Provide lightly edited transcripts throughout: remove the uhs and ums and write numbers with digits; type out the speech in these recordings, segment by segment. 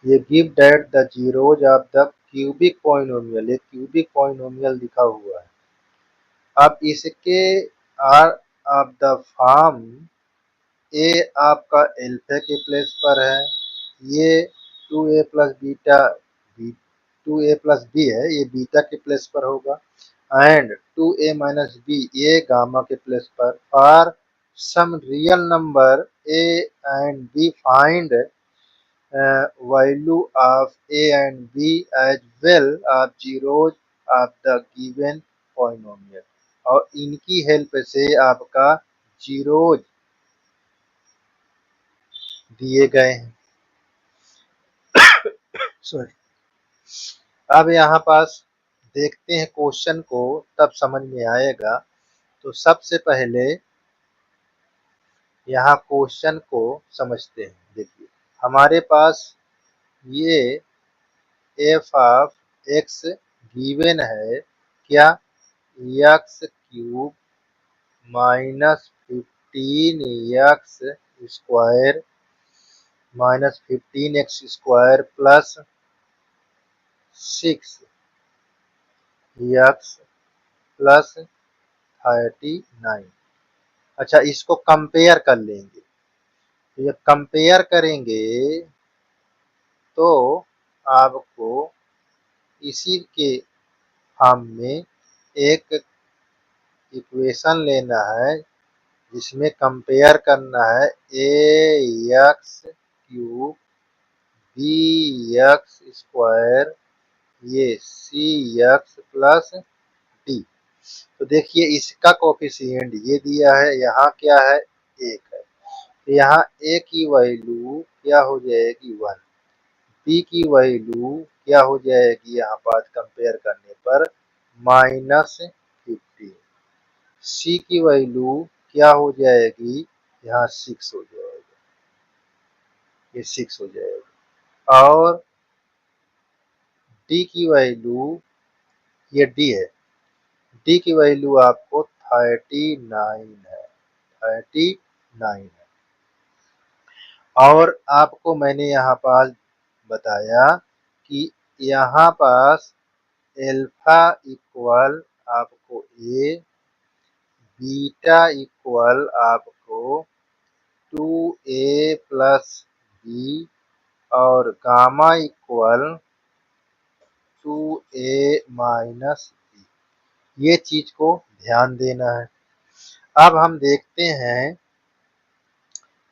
ये give that the zeroes of the cubic polynomial, एक cubic polynomial लिखा हुआ है। अब इसके are of the form, a आपका एल्फा के प्लेस पर है, ये 2a plus beta, b 2a plus b है, ये बीटा के प्लेस पर होगा, एंड 2a माइनस बी ये गामा के प्लेस पर। For some real number a and b find value of a and b as well of zeroes of the given polynomial. और इनकी हेल्प से आपका जीरोज दिए गए हैं। सॉरी। अब यहाँ पास देखते हैं क्वेश्चन को, तब समझ में आएगा। तो सबसे पहले यहाँ क्वेश्चन को समझते हैं। देखिए हमारे पास ये एफ ऑफ एक्स गिवन है, क्या, x cube minus 15 x square minus 15 x square plus 6 x plus 39। अच्छा, इसको कंपेयर कर लेंगे। तो ये कंपेयर करेंगे तो आपको इसी के फॉर्म में एक इक्वेशन लेना है, जिसमें कंपेयर करना है a x cube b x square ये सी एक्स प्लस डी। तो देखिए इसका कोफिशिएंट ये दिया है, यहाँ क्या है, एक है। तो यहाँ ए की वैल्यू क्या हो जाएगी 1, बी की वैल्यू क्या हो जाएगी यहाँ पर कंपेयर करने पर -15, सी की वैल्यू क्या हो जाएगी, यहाँ 6 हो जाएगा, ये 6 हो जाएगा। और डी की वैल्यू, ये डी है, डी की वैल्यू आपको 39 है, 39 है। और आपको मैंने यहाँ पास बताया कि यहाँ पास एल्फा इक्वल आपको ए, बीटा इक्वल आपको 2a प्लस बी और gamma equal 2a minus b. ये चीज को ध्यान देना है। अब हम देखते हैं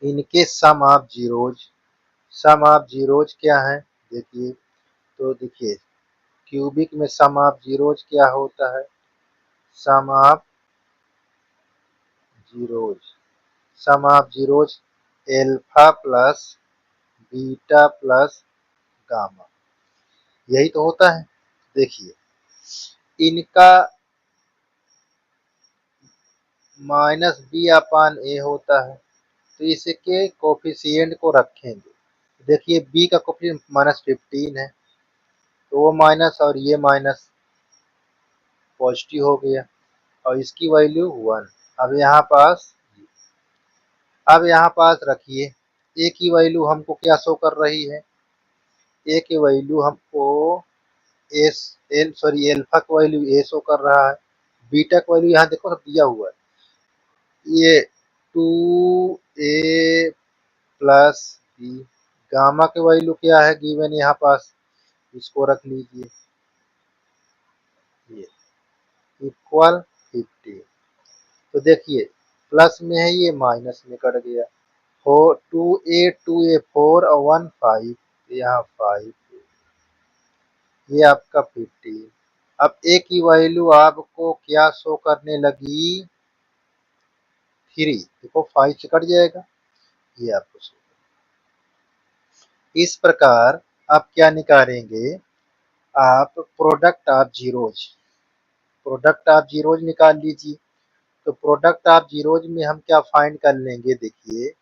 इनके sum of zeros. Sum of zeros क्या है, देखिए। तो देखिए क्यूबिक में सम ऑफ जीरोज क्या होता है, sum of zeros, sum of zeros alpha plus beta plus gamma, यही तो होता है। देखिए इनका माइनस बी अपान ए होता है, तो इसके कोफिशिएंट को रखेंगे। देखिए बी का कोफिशिएंट -15 है, तो वो माइनस और ये माइनस पॉजिटिव हो गया, और इसकी वैल्यू 1। अब यहाँ पास रखिए ए की वैल्यू हमको क्या शो कर रही है, ए की वैल्यू हमको एस एल सॉरी एल्फा का वैल्यू ए शो कर रहा है, बीटा का वैल्यू यहाँ देखो सब दिया हुआ है, ये 2a प्लस बी, गामा की वैल्यू क्या है गिवन यहाँ पास, इसको रख लीजिए, ये इक्वल 15। तो देखिए प्लस में है, ये माइनस में कट गया, 2a 4 और 1 5, यहाँ 5, ये आपका 15। अब ए की वैल्यू आपको क्या शो करने लगी, 3, देखो 5 से कट जाएगा, ये आपको शो। इस प्रकार आप क्या निकालेंगे, आप product of zeros, product of zeros निकाल लीजिए। तो प्रोडक्ट ऑफ जीरोज में हम क्या फाइंड कर लेंगे, देखिए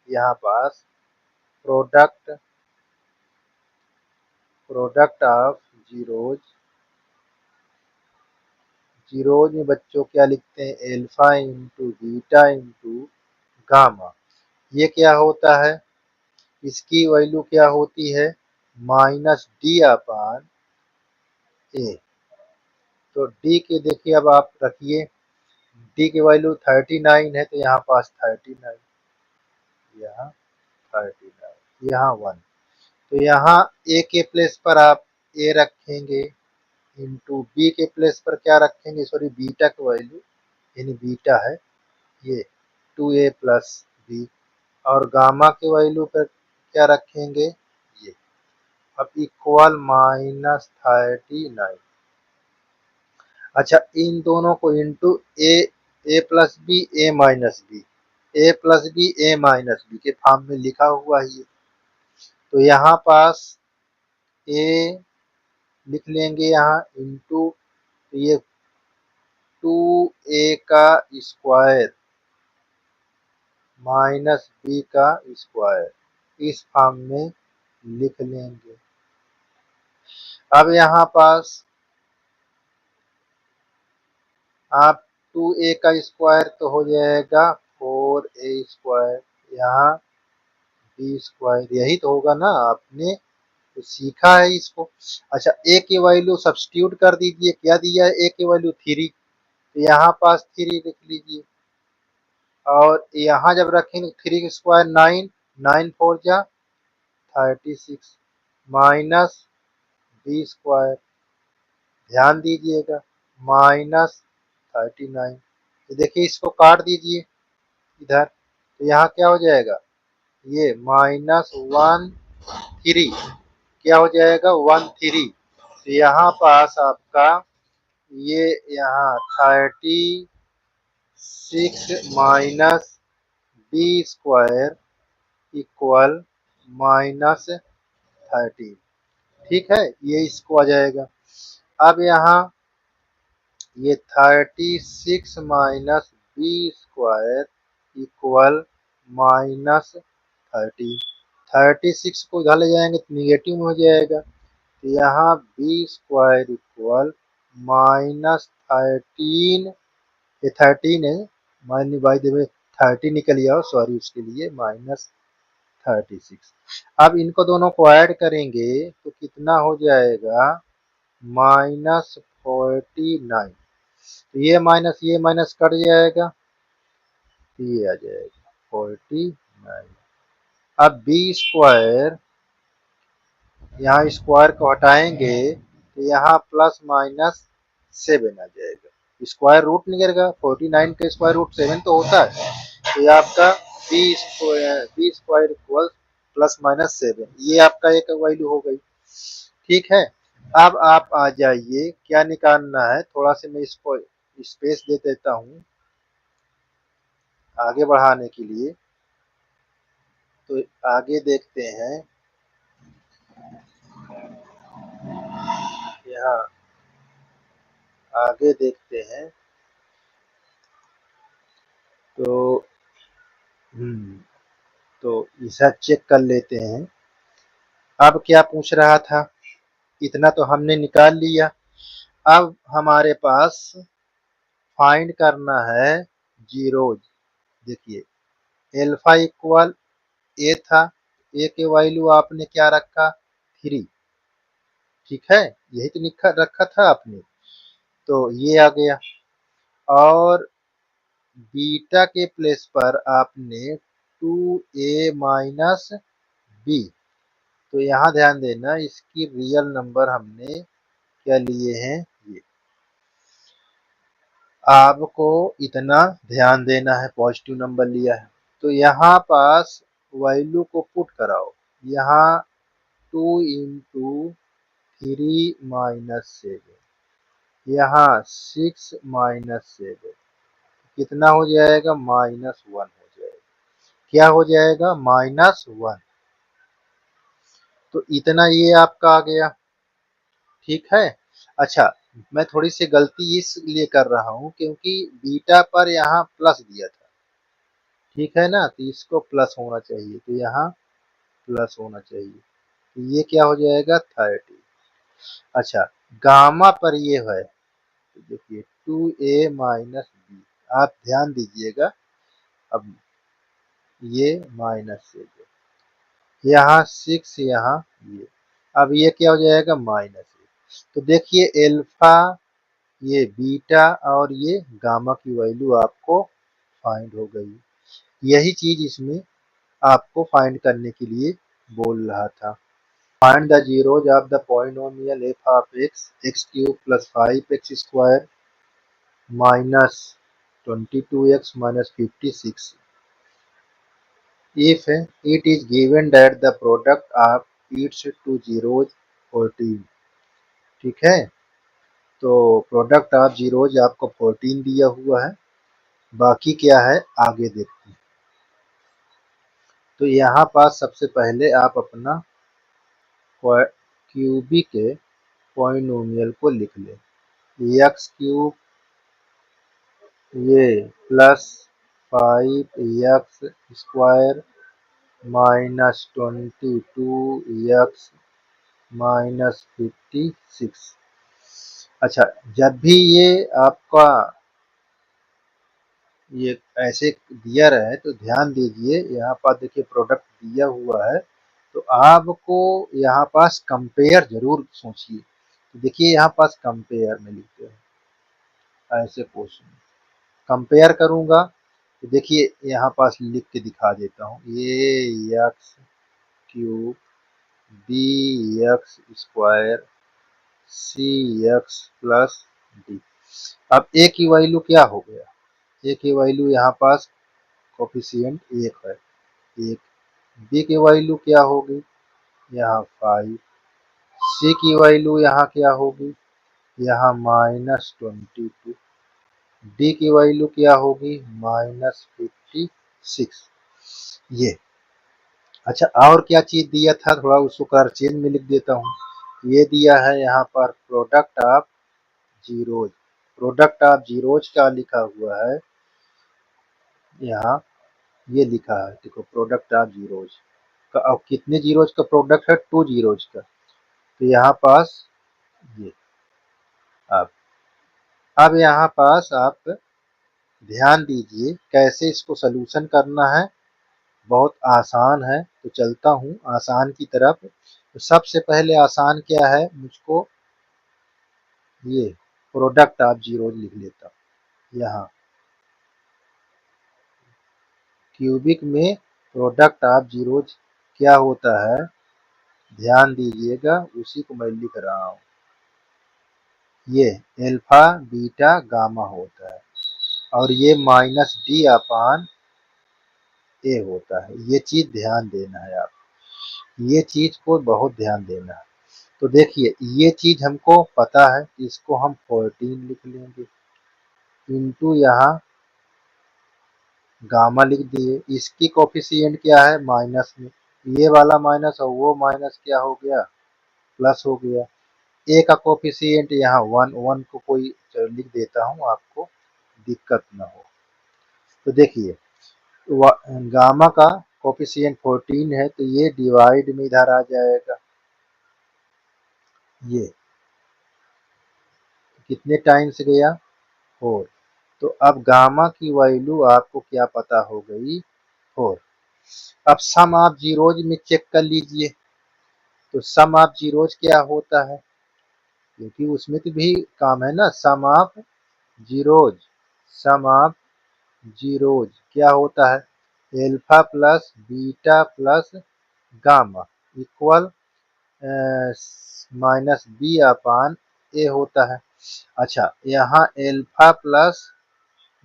यहाँ पास product product of zeros, zeros में बच्चों क्या लिखते हैं, alpha into beta into gamma. ये क्या होता है, इसकी वैल्यू क्या होती है माइनस डी अपान ए। तो डी के देखिए अब आप रखिए, डी की वैल्यू 39 है तो यहाँ पास 39, यहाँ 39, यहाँ 1। तो यहाँ ए के प्लेस पर आप ए रखेंगे, इंटू बी के प्लेस पर क्या रखेंगे, सॉरी बीटा की वैल्यू, यानी बीटा है ये 2a प्लस बी, और गामा की वैल्यू पर क्या रखेंगे ये। अब इक्वल -39। अच्छा, इन दोनों को इंटू ए प्लस बी ए माइनस बी, ए प्लस बी ए माइनस बी के फॉर्म में लिखा हुआ है ये। तो यहाँ पास ए लिख लेंगे यहाँ इंटू, तो ये 2a का स्क्वायर माइनस बी का स्क्वायर इस फॉर्म में लिख लेंगे। अब यहाँ पास आप 2a का स्क्वायर तो हो जाएगा 4a स्क्वायर, यहाँ बी स्क्वायर, यही तो होगा ना, आपने तो सीखा है इसको। अच्छा, ए की वैल्यू सब्स्टिट्यूट कर दीजिए, क्या दिया है ए की वैल्यू 3, तो यहाँ पास 3 लिख लीजिए, और यहाँ जब रखेंगे 3 का स्क्वायर 9, 9 4 जा 36 माइनस बी स्क्वायर, ध्यान दीजिएगा -39। तो देखिए इसको काट दीजिए इधर, तो यहाँ क्या हो जाएगा, ये -13 क्या हो जाएगा 13। तो यहाँ पास आपका ये यहाँ 36 माइनस बी स्क्वायर इक्वल -13। ठीक है, ये इसको आ जाएगा। अब यहाँ ये 36 माइनस बी स्क्वायर इक्वल -13। 36 को इधर ले जाएंगे तो निगेटिव में हो जाएगा, तो यहाँ बी स्क्वायर इक्वल -13, ये 13 है, मान बाई द वे 30 निकल गया, सॉरी उसके लिए -36। अब इनको दोनों को ऐड करेंगे तो कितना हो जाएगा -49। तो ये माइनस कट जाएगा, तो ये आ जाएगा 49। अब बी स्क्वायर, यहाँ स्क्वायर को हटाएंगे तो यहाँ +-7 आ जाएगा, स्क्वायर रूट निकलेगा, 49 का स्क्वायर रूट 7 तो होता है, तो ये आपका बी स्क्वायर इक्वल +-7, ये आपका एक वैल्यू हो गई। ठीक है, अब आप आ जाइए, क्या निकालना है, थोड़ा सा मैं इसको स्पेस दे देता हूँ आगे बढ़ाने के लिए। तो आगे देखते हैं, यहाँ आगे देखते हैं, तो तो इसे चेक कर लेते हैं। अब क्या पूछ रहा था, इतना तो हमने निकाल लिया, अब हमारे पास फाइंड करना है जीरोज। देखिए एल्फा इक्वल ए था, ए के वैल्यू आपने क्या रखा 3, ठीक है, यही तो रखा था आपने, तो ये आ गया, और बीटा के प्लेस पर आपने 2a माइनस बी, तो यहाँ ध्यान देना इसकी रियल नंबर हमने क्या लिए हैं, ये आपको इतना ध्यान देना है, पॉजिटिव नंबर लिया है। तो यहाँ पास वैल्यू को पुट कराओ, यहाँ 2 इंटू 3 माइनस 7, यहाँ 6 माइनस 7, कितना हो जाएगा -1 हो जाएगा, क्या हो जाएगा -1। तो इतना ये आपका आ गया, ठीक है। अच्छा, मैं थोड़ी सी गलती इसलिए कर रहा हूँ क्योंकि बीटा पर यहाँ प्लस दिया था, ठीक है ना, तो इसको प्लस होना चाहिए, तो यहाँ प्लस होना चाहिए, तो ये क्या हो जाएगा 30। अच्छा, गामा पर ये है, तो देखिए 2a माइनस बी, आप ध्यान दीजिएगा, अब ये माइनस से यहाँ 6, यहाँ ये, अब ये क्या हो जाएगा माइनस ए। तो देखिए एल्फा, ये बीटा और ये गामा की वैल्यू आपको फाइंड हो गई। यही चीज इसमें आपको फाइंड करने के लिए बोल रहा था। Find the zeroes of the polynomial F of x, x cube plus 5x square minus 22x minus 56 if it is given that the product of its two zeros 14। ठीक है, तो प्रोडक्ट ऑफ जीरोज आपको 14 दिया हुआ है, बाकी क्या है आगे देखते हैं। तो यहाँ पास सबसे पहले आप अपना क्यूबिक पॉलिनोमियल को लिख लें। एक्स क्यूब ये plus 5x square minus 22x minus 56। अच्छा, जब भी ये आपका ये ऐसे दिया रहे तो ध्यान दीजिए, यहाँ पर देखिए प्रोडक्ट दिया हुआ है तो आपको यहाँ पास कंपेयर जरूर सोचिए। तो देखिए यहाँ पास कंपेयर में लिखते हैं ऐसे क्वेश्चन, कंपेयर करूंगा तो देखिए यहाँ पास लिख के दिखा देता हूँ, ये x cube b x square c x plus d. अब ए की वैल्यू क्या हो गया, ए की वैल्यू यहाँ पास कोफिशिएंट 1 है, 1। बी की वैल्यू क्या होगी, यहाँ 5। सी की वैल्यू यहाँ क्या होगी, यहाँ माइनस 22। डी की वैल्यू क्या होगी, माइनस 56। ये अच्छा, और क्या चीज दिया था, थोड़ा उसको कलर चेंज में लिख देता हूँ। ये दिया है यहाँ पर product of zeros. Product of zeros क्या लिखा हुआ है यहाँ, ये लिखा है देखो प्रोडक्ट ऑफ जीरोज का। अब कितने जीरोज का प्रोडक्ट है, 2 जीरोज का। तो यहाँ पास ये अब अब यहाँ पास आप ध्यान दीजिए कैसे इसको सलूशन करना है, बहुत आसान है। तो चलता हूँ आसान की तरफ। तो सबसे पहले आसान क्या है, मुझको ये प्रोडक्ट ऑफ जीरोज लिख लेता हूँ यहाँ क्यूबिक में। प्रोडक्ट ऑफ जीरोज क्या होता है, ध्यान दीजिएगा, उसी को मैं लिख रहा हूँ। ये एल्फा बीटा गामा होता है और ये माइनस डी अपान ए होता है। ये चीज ध्यान देना है आप, ये चीज को बहुत ध्यान देना है। तो देखिए ये चीज हमको पता है, इसको हम 14 लिख लेंगे इंटू यहाँ गामा लिख दिए। इसकी कोफिशिएंट क्या है माइनस में, ये वाला माइनस और वो माइनस क्या हो गया प्लस हो गया। ए का कोफिशिएंट यहाँ 1, 1 को कोई लिख देता हूँ आपको दिक्कत ना हो। तो देखिए गामा का कोफिशिएंट 14 है तो ये डिवाइड में इधर आ जाएगा, ये कितने टाइम्स गया 4। तो अब गामा की वैल्यू आपको क्या पता हो गई 4। अब सम ऑफ जीरोज में चेक कर लीजिए, तो सम ऑफ जीरोज क्या होता है, क्योंकि उसमें तो भी काम है ना, sum of zeros. Sum of zeros क्या होता है, alpha plus beta plus gamma equal minus b upon a होता है। अच्छा, यहाँ एल्फा प्लस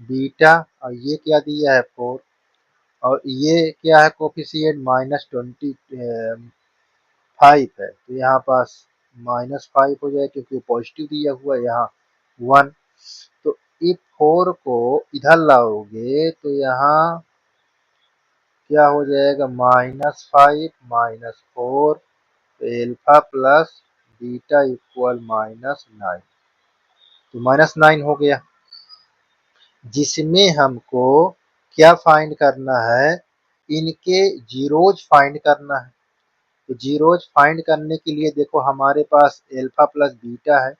बीटा और ये क्या दिया है 4 और ये क्या है कोफिशिएंट -25 है, तो यहाँ पास -5 हो जाए क्योंकि पॉजिटिव दिया हुआ है यहाँ 1। तो इस 4 को इधर लाओगे तो यहाँ क्या हो जाएगा -5 -4, तो एल्फा प्लस बीटा इक्वल -9। तो -9 हो गया, जिसमें हमको क्या फाइंड करना है, इनके जीरोज फाइंड करना है। तो जीरोज फाइंड करने के लिए देखो हमारे पास एल्फा प्लस बीटा है।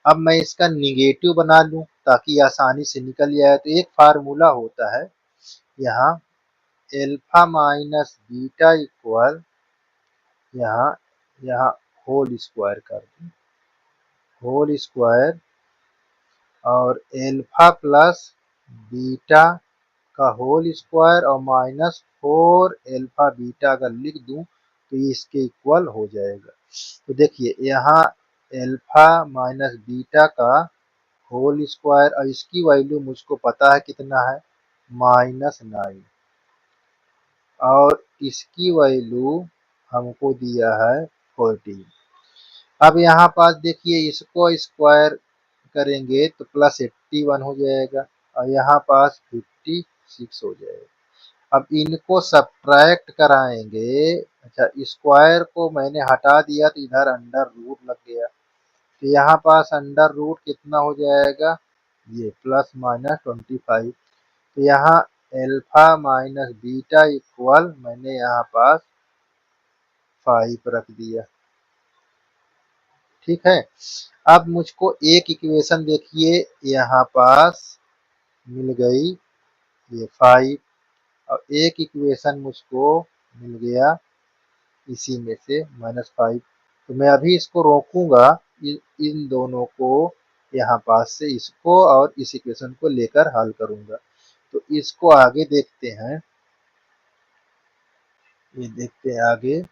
अब मैं इसका निगेटिव बना लूं ताकि आसानी से निकल जाए। तो एक फार्मूला होता है यहाँ एल्फा माइनस बीटा इक्वल यहाँ यहाँ होल स्क्वायर कर दें, होल स्क्वायर और एल्फा प्लस बीटा का होल स्क्वायर और -4 एल्फा बीटा अगर लिख दूं तो ये इसके इक्वल हो जाएगा। तो देखिए यहाँ एल्फा माइनस बीटा का होल स्क्वायर और इसकी वैल्यू मुझको पता है कितना है, -9 और इसकी वैल्यू हमको दिया है 14। अब यहाँ पास देखिए इसको स्क्वायर करेंगे तो +81 हो जाएगा और यहाँ पास 56 हो जाएगा। अब इनको सब्ट्रैक्ट कराएंगे, अच्छा स्क्वायर को मैंने हटा दिया तो इधर अंडर रूट लग गया, तो यहाँ पास अंडर रूट कितना हो जाएगा, ये +-25। तो यहाँ एल्फा माइनस बीटा इक्वल मैंने यहाँ पास 5 रख दिया। ठीक है, अब मुझको एक इक्वेशन देखिए यहाँ पास मिल गई, ये 5 और एक इक्वेशन मुझको मिल गया इसी में से -5। तो मैं अभी इसको रोकूंगा, इन दोनों को यहाँ पास से इसको और इस इक्वेशन को लेकर हल करूंगा। तो इसको आगे देखते हैं, ये देखते हैं आगे।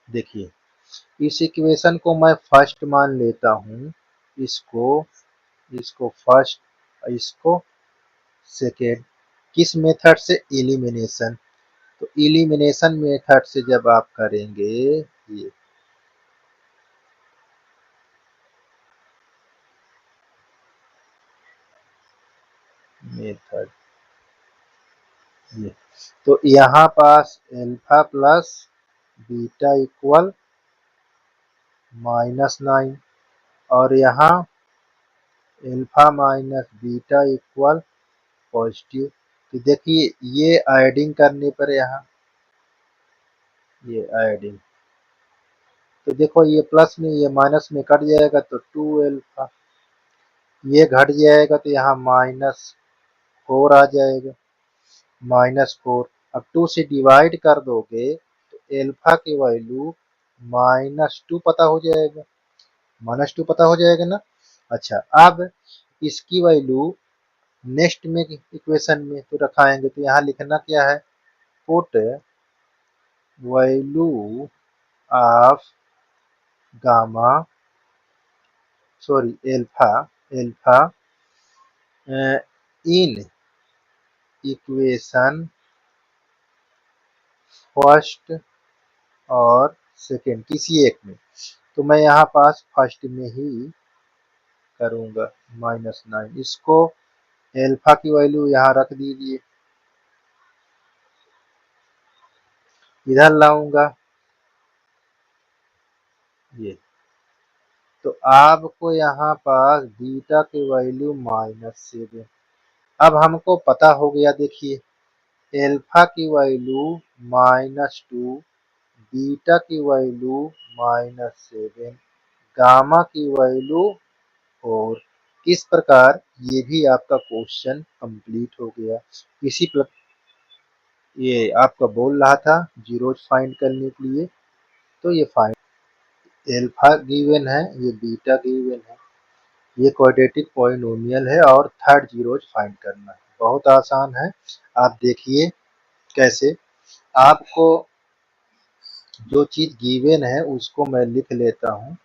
देखिए इस इक्वेशन को मैं फर्स्ट मान लेता हूँ, इसको इसको फर्स्ट, इसको सेकेंड। किस मेथड से, एलिमिनेशन। तो एलिमिनेशन मेथड से जब आप करेंगे, ये मेथड, ये तो यहाँ पास एल्फा प्लस बीटा इक्वल -9 और यहाँ alpha minus beta equal positive. तो देखिए ये एडिंग करने पर यहाँ ये एडिंग, तो देखो ये प्लस में ये माइनस में कट जाएगा तो 2 एल्फा, ये घट जाएगा तो यहाँ -4 आ जाएगा, -4। अब 2 से डिवाइड कर दोगे तो एल्फा की वैल्यू -2 पता हो जाएगा, -2 पता हो जाएगा ना। अच्छा अब इसकी वैल्यू नेक्स्ट में इक्वेशन में तो रखाएंगे, तो यहाँ लिखना क्या है, put value of gamma, sorry alpha, alpha in equation first और सेकेंड किसी एक में। तो मैं यहाँ पास फर्स्ट में ही करूँगा, -9। इसको एल्फा की वैल्यू यहाँ रख दीजिए, इधर लाऊंगा ये, तो आपको यहाँ पास बीटा की वैल्यू -7। अब हमको पता हो गया, देखिए एल्फा की वैल्यू -2, बीटा की वैल्यू -7, गामा की वैल्यू 4। इस प्रकार ये भी आपका क्वेश्चन कंप्लीट हो गया। इसी प्रकार ये आपका बोल रहा था जीरोज फाइंड करने के लिए, तो ये फाइंड, एल्फा गिवन है, ये बीटा गिवन है, ये क्वाड्रेटिक पॉलिनोमियल है और थर्ड जीरोज फाइंड करना है। बहुत आसान है, आप देखिए कैसे। आपको जो चीज़ गिवन है उसको मैं लिख लेता हूँ।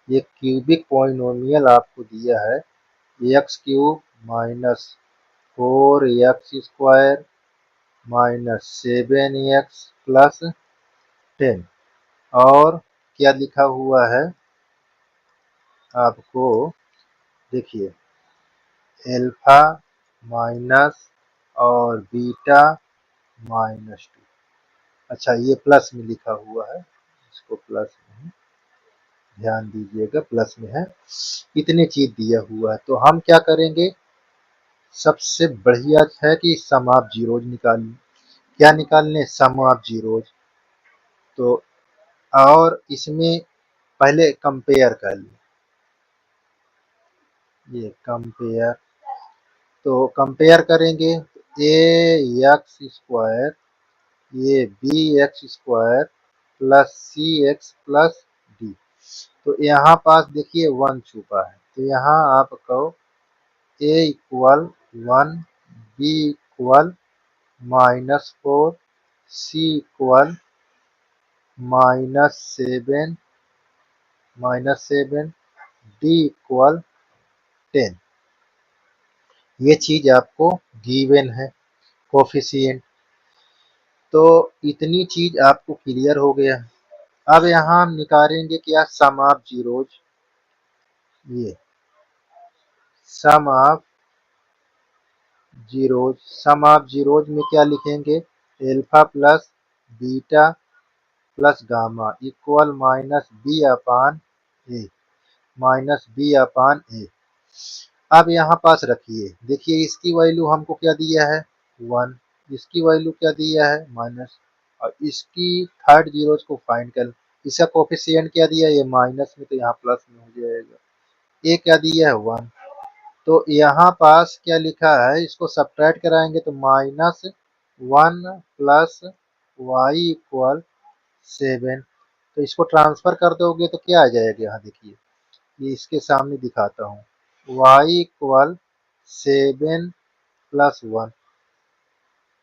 ये क्यूबिक पॉलिनोमियल आपको दिया है, एक्स क्यूब -4x² -7x + 10 और क्या लिखा हुआ है आपको, देखिए एल्फा माइनस और बीटा -2। अच्छा ये प्लस में लिखा हुआ है, इसको प्लस में ध्यान दीजिएगा, प्लस में है, इतने चीज दिया हुआ है। तो हम क्या करेंगे, सबसे बढ़िया है कि सम ऑफ जीरोज निकालिए। क्या निकालने, सम ऑफ जीरोज। तो और इसमें पहले कंपेयर कर लिए, ये कंपेयर, तो कंपेयर करेंगे ax², ये bx² + cx + तो यहाँ पास देखिए 1 छुपा है, तो यहाँ आप कहो a equal 1, b equal -4, c equal -7, d equal 10। ये चीज आपको गिवन है कोफिशिएंट। तो इतनी चीज आपको क्लियर हो गया। अब यहाँ हम निकालेंगे क्या, सम ऑफ जीरोज। ये sum of zeros, sum of zeros में क्या लिखेंगे, alpha plus beta plus gamma equal -b/a, -b/a। अब यहाँ पास रखिए, देखिए इसकी वैल्यू हमको क्या दिया है 1, इसकी वैल्यू क्या दिया है माइनस, और इसकी थर्ड जीरोज को फाइंड कर। इसका कोफिशिएंट क्या दिया है, ये माइनस में, तो यहाँ प्लस में हो जाएगा। ये क्या दिया है 1, तो यहाँ पास क्या लिखा है, इसको सब्ट्रैक्ट कराएंगे तो -1 प्लस वाई इक्वल 7। तो इसको ट्रांसफर कर दोगे तो क्या आ जाएगा, यहाँ देखिए, ये इसके सामने दिखाता हूँ, y इक्वल 7 प्लस 1।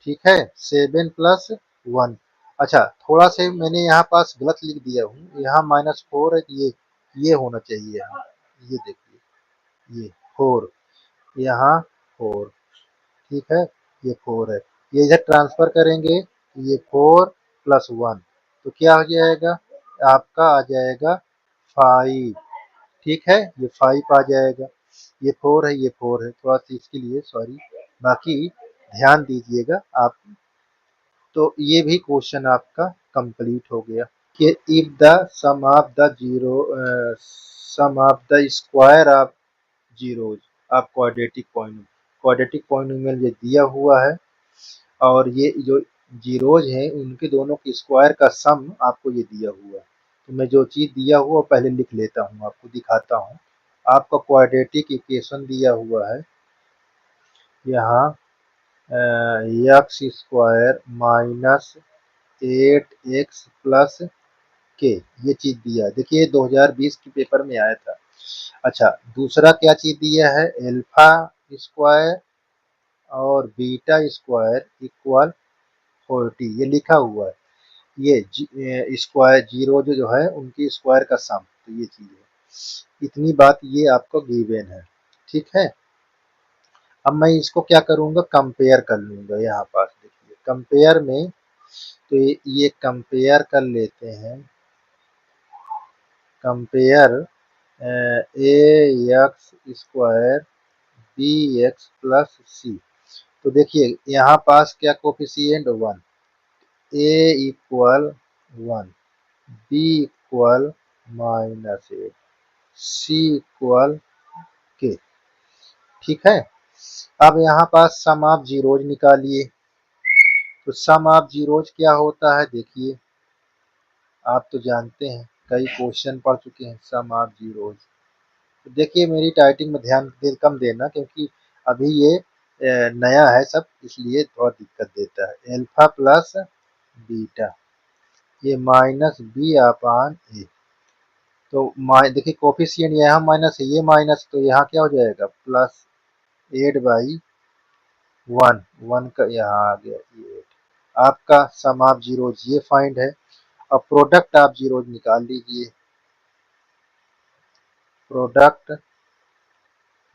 ठीक है, 7 प्लस 1। अच्छा, थोड़ा से मैंने यहाँ पास गलत लिख दिया हूँ, यहाँ -4 है, ये होना चाहिए यहाँ, ये देखिए, ये 4, यहाँ 4। ठीक है, ये 4 है, ये इधर ट्रांसफर करेंगे, ये 4 प्लस 1, तो क्या हो जाएगा, आपका आ जाएगा 5। ठीक है, ये 5 आ जाएगा, ये 4 है, ये 4 है, थोड़ा सा इसके लिए सॉरी, बाकी ध्यान दीजिएगा आप। तो ये भी क्वेश्चन आपका कंप्लीट हो गया कि if the sum of the zero sum of the square of zeroes of quadratic polynomial ये दिया हुआ है, और ये जो जीरोज हैं उनके दोनों के स्क्वायर का सम आपको ये दिया हुआ है। तो मैं जो चीज़ दिया हुआ पहले लिख लेता हूँ, आपको दिखाता हूँ। आपका क्वाड्रेटिक इक्वेशन दिया हुआ है यहाँ, एक्स स्क्वायर -8x प्लस के, ये चीज़ दिया है। देखिए 2020 के पेपर में आया था। अच्छा, दूसरा क्या चीज़ दिया है, एल्फा स्क्वायर और बीटा स्क्वायर इक्वल 40, ये लिखा हुआ है। ये स्क्वायर जीरो जो है उनकी स्क्वायर का सम, तो ये चीज़ है। इतनी बात ये आपको गिवन है। ठीक है, अब मैं इसको क्या करूँगा, कंपेयर कर लूँगा। यहाँ पास देखिए कंपेयर में, तो ये कंपेयर कर लेते हैं, compare a x square b x plus c. तो देखिए यहाँ पास क्या coefficient 1, a equal 1, b equal -8, c equal k. ठीक है, अब यहाँ पास सम ऑफ जीरोज निकालिए। तो सम ऑफ जीरोज क्या होता है, देखिए आप तो जानते हैं, कई क्वेश्चन पढ़ चुके हैं सम ऑफ जीरोज। तो देखिए मेरी टाइपिंग में ध्यान कम देना, क्योंकि अभी ये नया है सब, इसलिए थोड़ा दिक्कत देता है। एल्फा प्लस बीटा, ये -b/a। तो देखिए कोफिशिएंट यहाँ माइनस है, ये माइनस, तो यहाँ क्या हो जाएगा +8/1, 1 का यहाँ आ गया 8। आपका सम ऑफ जीरोज ये फाइंड है। अब प्रोडक्ट ऑफ जीरोज निकाल लीजिए। Product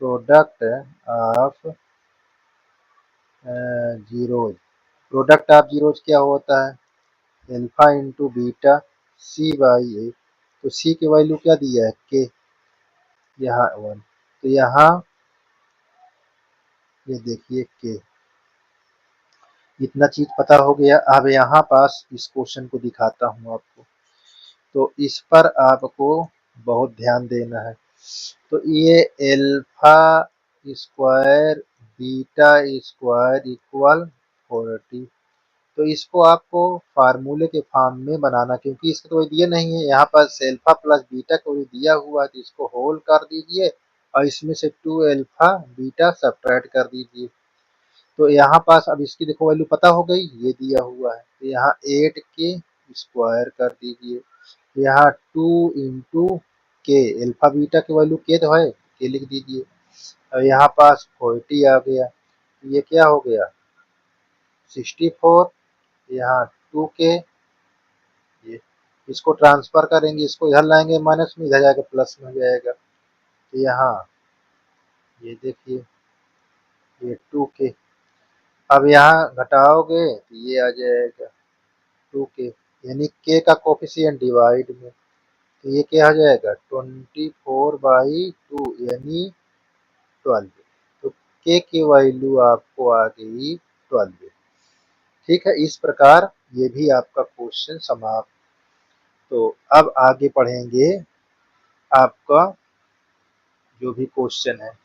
product of zeros, product of zeros क्या होता है, एल्फा इंटू बीटा c/a। तो c की वैल्यू क्या दिया है के, यहाँ 1, तो यहाँ ये देखिए के। इतना चीज पता हो गया। अब यहाँ पास इस क्वेश्चन को दिखाता हूँ आपको, तो इस पर आपको बहुत ध्यान देना है। तो ये alpha square beta square equal 40, तो इसको आपको फार्मूले के फॉर्म में बनाना, क्योंकि इसका तो दिया नहीं है, यहाँ पर एल्फा प्लस बीटा को दिया हुआ है, तो इसको होल कर दीजिए और इसमें से 2 एल्फा बीटा सब्ट्रैक्ट कर दीजिए। तो यहाँ पास अब इसकी देखो वैल्यू पता हो गई, ये दिया हुआ है, तो यहाँ 8 के स्क्वायर कर दीजिए, यहाँ 2 इंटू के, अल्फा बीटा की वैल्यू के तो है, के लिख दीजिए। और यहाँ पास 40 आ गया, ये क्या हो गया 64, यहाँ 2 के, ये इसको ट्रांसफर करेंगे, इसको इधर लाएंगे माइनस में, इधर जाके प्लस में हो जाएगा। तो यहाँ ये देखिए ये 2 के, अब यहाँ घटाओगे तो ये आ जाएगा 2 के, यानी के का कोफिशिएंट डिवाइड में, तो ये क्या हो जाएगा 24/2 यानी 12। तो के की वैल्यू आपको आ गई 12। ठीक है, इस प्रकार ये भी आपका क्वेश्चन समाप्त। तो अब आगे पढ़ेंगे आपका जो भी क्वेश्चन है।